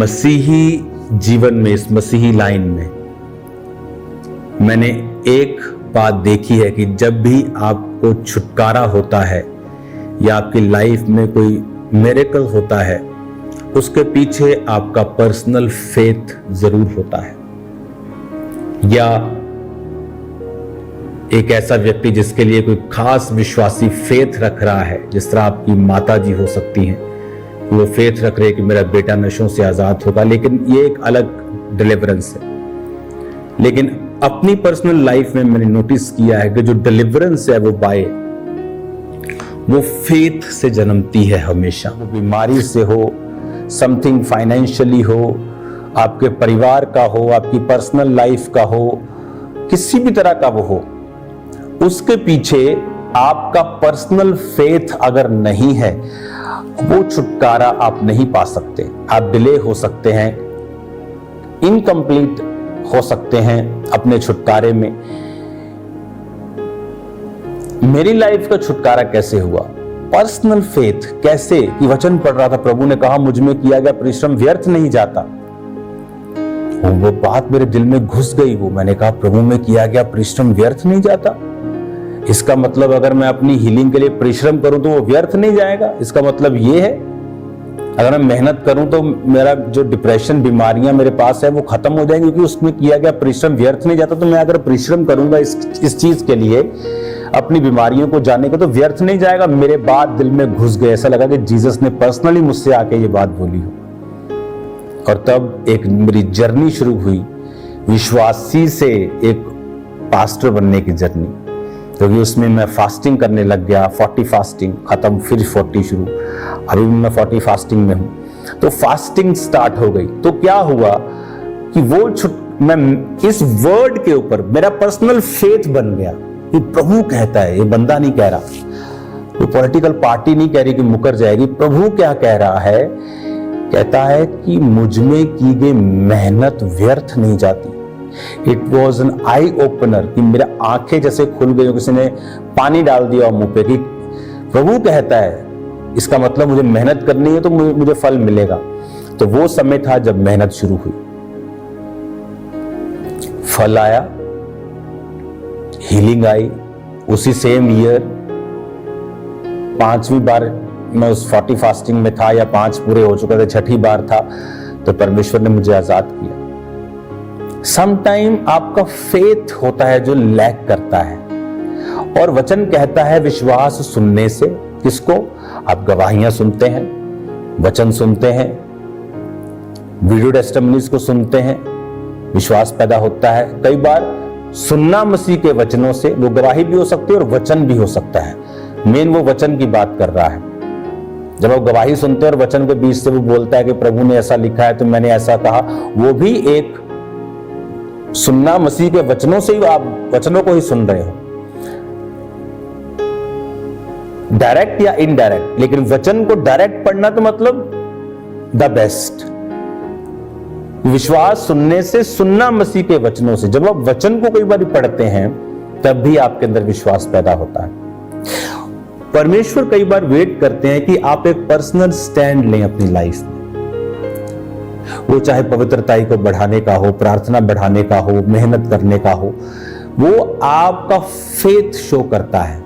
मसीही जीवन में, इस मसीही लाइन में मैंने एक बात देखी है कि जब भी आपको छुटकारा होता है या आपकी लाइफ में कोई मिरेकल होता है, उसके पीछे आपका पर्सनल फेथ जरूर होता है। या एक ऐसा व्यक्ति जिसके लिए कोई खास विश्वासी फेथ रख रहा है, जिस तरह आपकी माता जी हो सकती हैं, वो फेथ रख रहे हैं कि मेरा बेटा नशों से आजाद होगा, लेकिन ये एक अलग डिलीवरेंस है। लेकिन अपनी पर्सनल लाइफ में मैंने नोटिस किया है कि जो डिलीवरेंस है वो फेथ से जन्मती है हमेशा। वो बीमारी से हो, समथिंग फाइनेंशियली हो, आपके परिवार का हो, आपकी पर्सनल लाइफ का हो, किसी भी तरह का वो हो, उसके पीछे आपका पर्सनल फेथ अगर नहीं है, वो छुटकारा आप नहीं पा सकते। आप डिले हो सकते हैं, इनकम्प्लीट हो सकते हैं अपने छुटकारे में। मेरी लाइफ का छुटकारा कैसे हुआ? पर्सनल फेथ कैसे? कि वचन पढ़ रहा था, प्रभु ने कहा मुझ में किया गया परिश्रम व्यर्थ नहीं जाता। वो बात मेरे दिल में घुस गई। वो मैंने कहा प्रभु में किया गया परिश्रम व्यर्थ नहीं जाता। इसका मतलब अगर मैं अपनी हीलिंग के लिए परिश्रम करूं तो वो व्यर्थ नहीं जाएगा। इसका मतलब ये है अगर मैं मेहनत करूं तो मेरा जो डिप्रेशन, बीमारियां मेरे पास है वो खत्म हो जाएंगी, क्योंकि उसमें किया गया परिश्रम व्यर्थ नहीं जाता। तो मैं अगर परिश्रम करूंगा इस चीज के लिए, अपनी बीमारियों को जानने का, तो व्यर्थ नहीं जाएगा। मेरे बात दिल में घुस गए। ऐसा लगा कि जीसस ने पर्सनली मुझसे आके ये बात बोली हो। और तब एक मेरी जर्नी शुरू हुई, विश्वासी से एक पास्टर बनने की जर्नी, क्योंकि उसमें मैं फास्टिंग करने लग गया। 40 फास्टिंग खत्म, फिर 40 शुरू। अभी भी मैं 40 फास्टिंग में हूं। तो फास्टिंग स्टार्ट हो गई। तो क्या हुआ कि मैं इस वर्ड के ऊपर मेरा पर्सनल फेथ बन गया कि प्रभु कहता है, ये बंदा नहीं कह रहा, कोई पॉलिटिकल पार्टी नहीं कह रही कि मुकर जाएगी। प्रभु क्या कह रहा है? कहता है कि मुझ में की गई मेहनत व्यर्थ नहीं जाती। It was an eye opener, कि मेरा आंखें जैसे खुल गई, किसी ने पानी डाल दिया मुंह पे, कि प्रभु कहता है इसका मतलब मुझे मेहनत करनी है तो मुझे फल मिलेगा। तो वो समय था जब मेहनत शुरू हुई, फल आया, हीलिंग आई। उसी सेम ईयर 5वीं बार मैं उस 40 फास्टिंग में था, या 5 पूरे हो चुके थे, 6ठी बार था, तो परमेश्वर ने मुझे आजाद किया। समटाइम आपका फेथ होता है जो लैक करता है। और वचन कहता है विश्वास सुनने से। किसको? आप गवाहियां सुनते हैं, वचन सुनते हैं, वीडियो टेस्टिमनीज को सुनते हैं, विश्वास पैदा होता है। कई बार सुनना मसीह के वचनों से, वो गवाही भी हो सकती है और वचन भी हो सकता है। मेन वो वचन की बात कर रहा है। जब आप गवाही सुनते हैं और वचन के बीच से वो बोलता है कि प्रभु ने ऐसा लिखा है तो मैंने ऐसा कहा, वो भी एक सुनना मसीह के वचनों से ही, आप वचनों को ही सुन रहे हो, डायरेक्ट या इनडायरेक्ट। लेकिन वचन को डायरेक्ट पढ़ना तो मतलब द बेस्ट। विश्वास सुनने से, सुनना मसीह के वचनों से। जब आप वचन को कई बार पढ़ते हैं तब भी आपके अंदर विश्वास पैदा होता है। परमेश्वर कई बार वेट करते हैं कि आप एक पर्सनल स्टैंड लें अपनी लाइफ में। वो चाहे पवित्रताई को बढ़ाने का हो, प्रार्थना बढ़ाने का हो, मेहनत करने का हो, वो आपका फेथ शो करता है।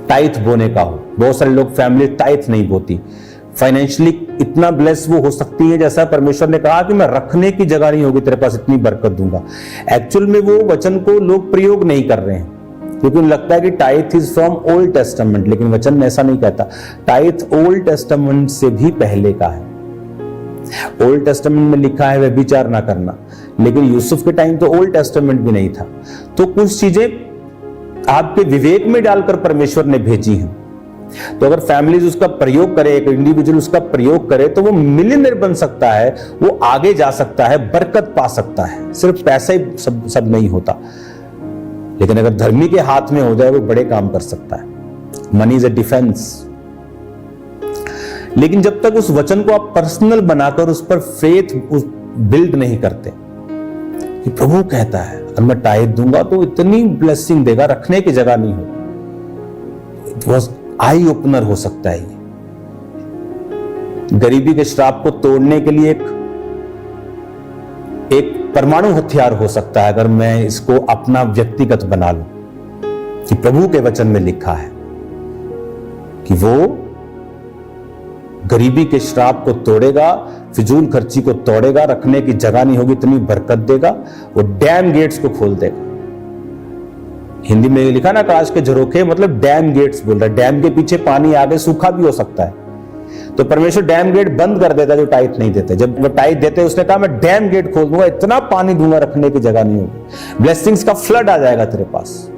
टाइथ बोने का हो, बहुत सारे लोग फैमिली टाइथ नहीं बोती, फाइनेंशियली इतना ब्लेस वो हो सकती है, जैसा परमेश्वर ने कहा कि मैं रखने की जगह नहीं होगी तेरे पास, इतनी बरकत दूंगा। एक्चुअल में वो वचन को लोग प्रयोग नहीं कर रहे हैं, क्योंकि उन्हें लगता है कि tithe is from old testament. लेकिन वचन ऐसा नहीं कहता। टाइथ ओल्ड टेस्टामेंट से भी पहले का है। ओल्ड टेस्टामेंट में लिखा है व्यभिचार ना करना, लेकिन यूसुफ के टाइम तो ओल्ड टेस्टामेंट भी नहीं था। तो कुछ चीजें आपके विवेक में डालकर परमेश्वर ने भेजी हैं। तो अगर फैमिलीज उसका प्रयोग करे, एक इंडिविजुअल उसका प्रयोग करे, तो वो मिलियनेयर बन सकता है, वो आगे जा सकता है, बरकत पा सकता है। सिर्फ पैसा ही सब नहीं होता, लेकिन अगर धर्मी के हाथ में हो जाए वो बड़े काम कर सकता है। Money is a defence. लेकिन जब तक उस वचन को आप पर्सनल बनाकर उस पर फेथ बिल्ड नहीं करते कि प्रभु कहता है अगर मैं टाइथ दूंगा तो इतनी ब्लेसिंग देगा, रखने की जगह नहीं हो, इट वॉज आई ओपनर हो सकता है। गरीबी के श्राप को तोड़ने के लिए एक परमाणु हथियार हो सकता है अगर मैं इसको अपना व्यक्तिगत बना लूं कि प्रभु के वचन में लिखा है कि वो गरीबी के श्राप को तोड़ेगा, फिजूल खर्ची को तोड़ेगा, रखने की जगह नहीं होगी, इतनी बरकत देगा, वो डैम गेट्स को खोल देगा। हिंदी में लिखा ना, काश के झरोखे, मतलब डैम गेट्स बोल रहा है। डैम के पीछे पानी आगे सूखा भी हो सकता है, तो परमेश्वर डैम गेट बंद कर देता जो टाइट नहीं देते। जब वो टाइट देते उसने कहा मैं डैम गेट खोल दूंगा, इतना पानी दूंगा, रखने की जगह नहीं होगी, ब्लेसिंग्स का फ्लड आ जाएगा तेरे पास।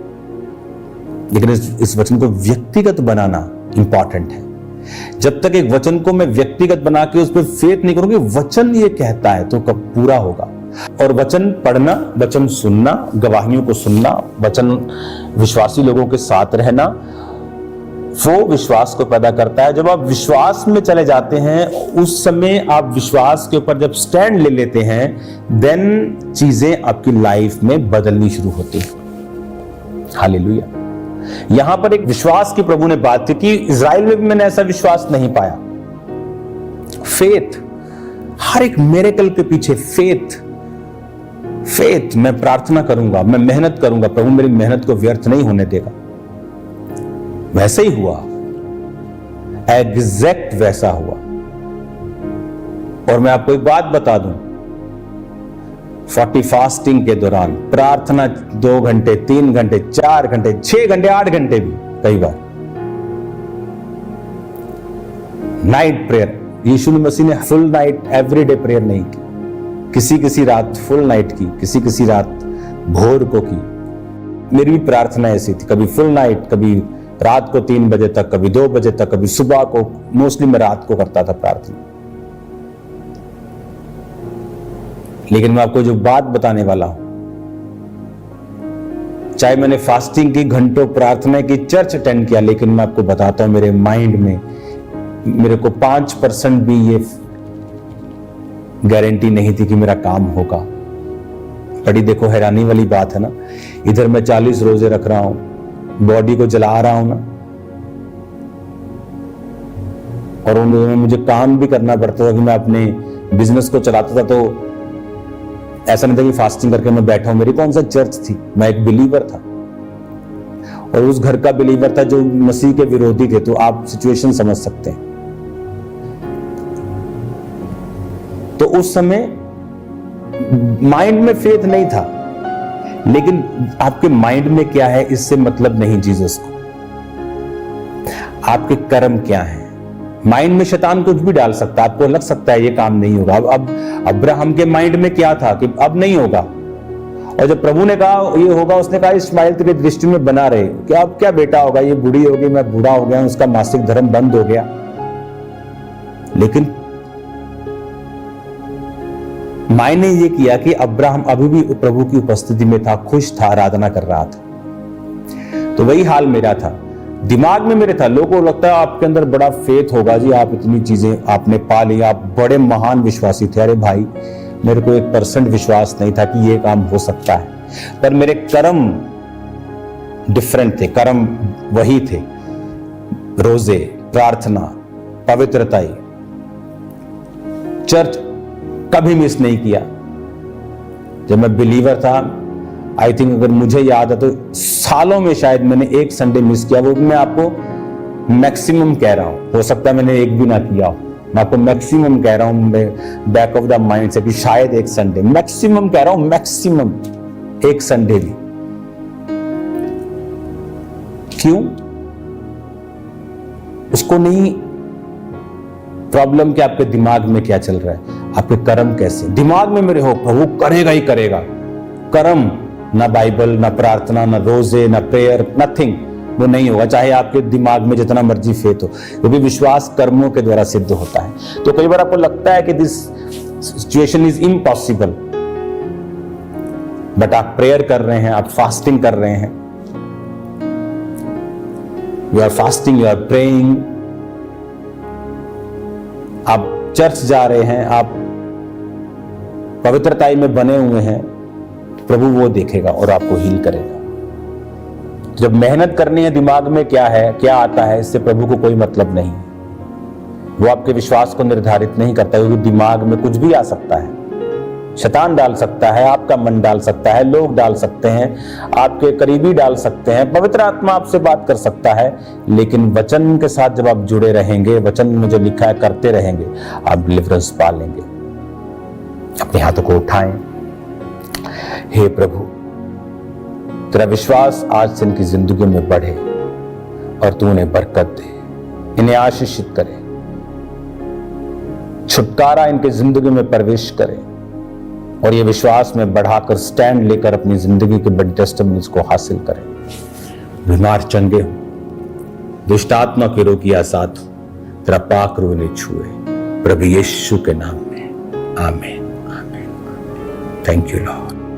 लेकिन इस वचन को व्यक्तिगत बनाना इंपॉर्टेंट है। जब तक एक वचन को मैं व्यक्तिगत बना के उस पर फेथ नहीं करूंगी, वचन ये कहता है तो कब पूरा होगा। और वचन पढ़ना, वचन सुनना, गवाहियों को सुनना, वचन विश्वासी लोगों के साथ रहना, वो विश्वास को पैदा करता है। जब आप विश्वास में चले जाते हैं, उस समय आप विश्वास के ऊपर जब स्टैंड ले लेते हैं, देन चीजें आपकी लाइफ में बदलनी शुरू होती हैं। हालेलुया। यहां पर एक विश्वास की प्रभु ने बात की कि इजराइल में भी मैंने ऐसा विश्वास नहीं पाया। फेथ, हर एक मिरेकल के पीछे फेथ। मैं प्रार्थना करूंगा, मैं मेहनत करूंगा, प्रभु मेरी मेहनत को व्यर्थ नहीं होने देगा। वैसे ही हुआ, एग्जैक्ट वैसा हुआ। और मैं आपको एक बात बता दूं, 40 फास्टिंग के दौरान प्रार्थना 2 घंटे, 3 घंटे, 4 घंटे, 6 घंटे, 8 घंटे भी कई बार नाइट प्रेयर। यीशु मसीह ने फुल नाइट एवरीडे प्रेयर नहीं की, किसी रात फुल नाइट की, किसी रात भोर को की। मेरी भी प्रार्थना ऐसी थी, कभी फुल नाइट, कभी रात को 3 बजे तक, कभी 2 बजे तक, कभी सुबह को। मोस्टली मैं रात को करता था प्रार्थना। लेकिन मैं आपको जो बात बताने वाला हूं, चाहे मैंने फास्टिंग की, घंटों प्रार्थना की, चर्च अटेंड किया, लेकिन मैं आपको बताता हूं मेरे माइंड में मेरे को 5% भी ये गारंटी नहीं थी कि मेरा काम होगा। बड़ी देखो हैरानी वाली बात है ना। इधर मैं 40 रोजे रख रहा हूं, बॉडी को जला रहा हूं ना, और उन दिनों में मुझे काम भी करना पड़ता था कि मैं अपने बिजनेस को चलाता था। तो ऐसा नहीं था कि फास्टिंग करके मैं बैठा हूं। मेरी कौन सा चर्च थी, मैं एक बिलीवर था, और उस घर का बिलीवर था जो मसीह के विरोधी थे। तो आप सिचुएशन समझ सकते हैं। तो उस समय माइंड में फेथ नहीं था, लेकिन आपके माइंड में क्या है इससे मतलब नहीं जीसस को। आपके कर्म क्या है। माइंड में शैतान कुछ भी डाल सकता है, आपको लग सकता है ये काम नहीं होगा। अब अब्राहम के माइंड में क्या था कि अब नहीं होगा, और जब प्रभु ने कहा ये होगा, उसने कहा इस्माइल तेरी दृष्टि में बना रहे, कि अब क्या बेटा होगा, ये बूढ़ी होगी, मैं बूढ़ा हो गया, उसका मासिक धर्म बंद हो गया। लेकिन मायने ये किया कि अब्राहम अभी भी प्रभु की उपस्थिति में था, खुश था, आराधना कर रहा था। तो वही हाल मेरा था, दिमाग में मेरे था। लोगों को लगता है आपके अंदर बड़ा फेथ होगा जी, आप इतनी चीजें आपने पा ली, आप बड़े महान विश्वासी थे। अरे भाई, मेरे को 1% विश्वास नहीं था कि ये काम हो सकता है। पर मेरे कर्म डिफरेंट थे, कर्म वही थे, रोजे, प्रार्थना, पवित्रता। चर्च कभी मिस नहीं किया। जब मैं बिलीवर था, आई थिंक अगर मुझे याद है तो सालों में शायद मैंने 1 संडे मिस किया। वो मैं आपको मैक्सिमम कह रहा हूं, हो सकता है मैंने एक भी ना किया हो। मैं आपको मैक्सिमम कह रहा हूं, बैक ऑफ द माइंड से कि शायद 1 संडे, मैक्सिमम कह रहा हूं, मैक्सिमम 1 संडे भी। क्यों? उसको नहीं प्रॉब्लम कि आपके दिमाग में क्या चल रहा है, आपके कर्म कैसे। दिमाग में मेरे हो प्रभु करेगा ही करेगा, कर्म ना बाइबल, ना प्रार्थना, ना रोजे, ना प्रेयर, नथिंग, वो नहीं होगा, चाहे आपके दिमाग में जितना मर्जी फेथ हो, क्योंकि विश्वास कर्मों के द्वारा सिद्ध होता है। तो कई बार आपको लगता है कि this situation is impossible, but आप प्रेयर कर रहे हैं, आप फास्टिंग कर रहे हैं, you are fasting, you are praying, आप चर्च जा रहे हैं, आप पवित्रताई में बने हुए हैं, प्रभु वो देखेगा और आपको हील करेगा। जब मेहनत करनी है, दिमाग में क्या है, क्या आता है, इससे प्रभु को कोई मतलब नहीं। वो आपके विश्वास को निर्धारित नहीं करता, क्योंकि दिमाग में कुछ भी आ सकता है। शैतान डाल सकता है, आपका मन डाल सकता है, लोग डाल सकते हैं, आपके करीबी डाल सकते हैं, पवित्र आत्मा आपसे बात कर सकता है, लेकिन वचन के साथ जब आप जुड़े रहेंगे, वचन में जो लिखा है करते रहेंगे, आप डिलीवरेंस पा लेंगे। अपने हाथों को उठाएं। हे प्रभु, तेरा विश्वास आज से इनकी जिंदगी में बढ़े और तू उन्हें बरकत दे, इन्हें आशीषित करे, छुटकारा इनके जिंदगी में प्रवेश करे और ये विश्वास में बढ़ाकर स्टैंड लेकर अपनी जिंदगी के बड़ी टेस्टिमनीज को हासिल करें। बीमार चंगे हो, दुष्ट आत्मा के रोगी आजाद हो, तेरा पाक रूह इन्हें छुए, प्रभु यीशु के नाम में, आमीन। आमीन। Thank you Lord.